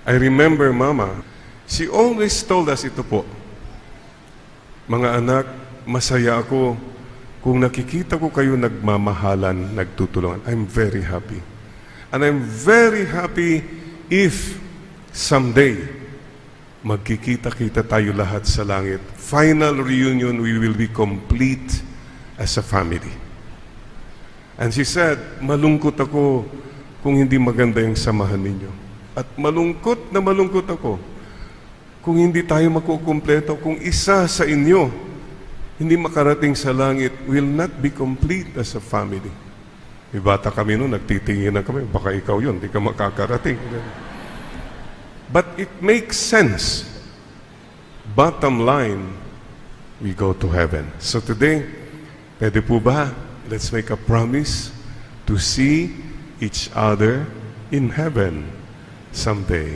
I remember Mama, she always told us ito po, mga anak, masaya ako kung nakikita ko kayo nagmamahalan, nagtutulungan. I'm very happy. And I'm very happy if someday magkikita-kita tayo lahat sa langit. Final reunion, we will be complete as a family. And she said, malungkot ako kung hindi maganda yung samahan ninyo. At malungkot ako kung hindi tayo makukumpleto, kung isa sa inyo hindi makarating sa langit, will not be complete as a family. May bata kami noon, nagtitingin na kami, baka ikaw yun, hindi ka makakarating. But it makes sense. Bottom line, we go to heaven. So today, pwede po ba, let's make a promise to see each other in heaven someday.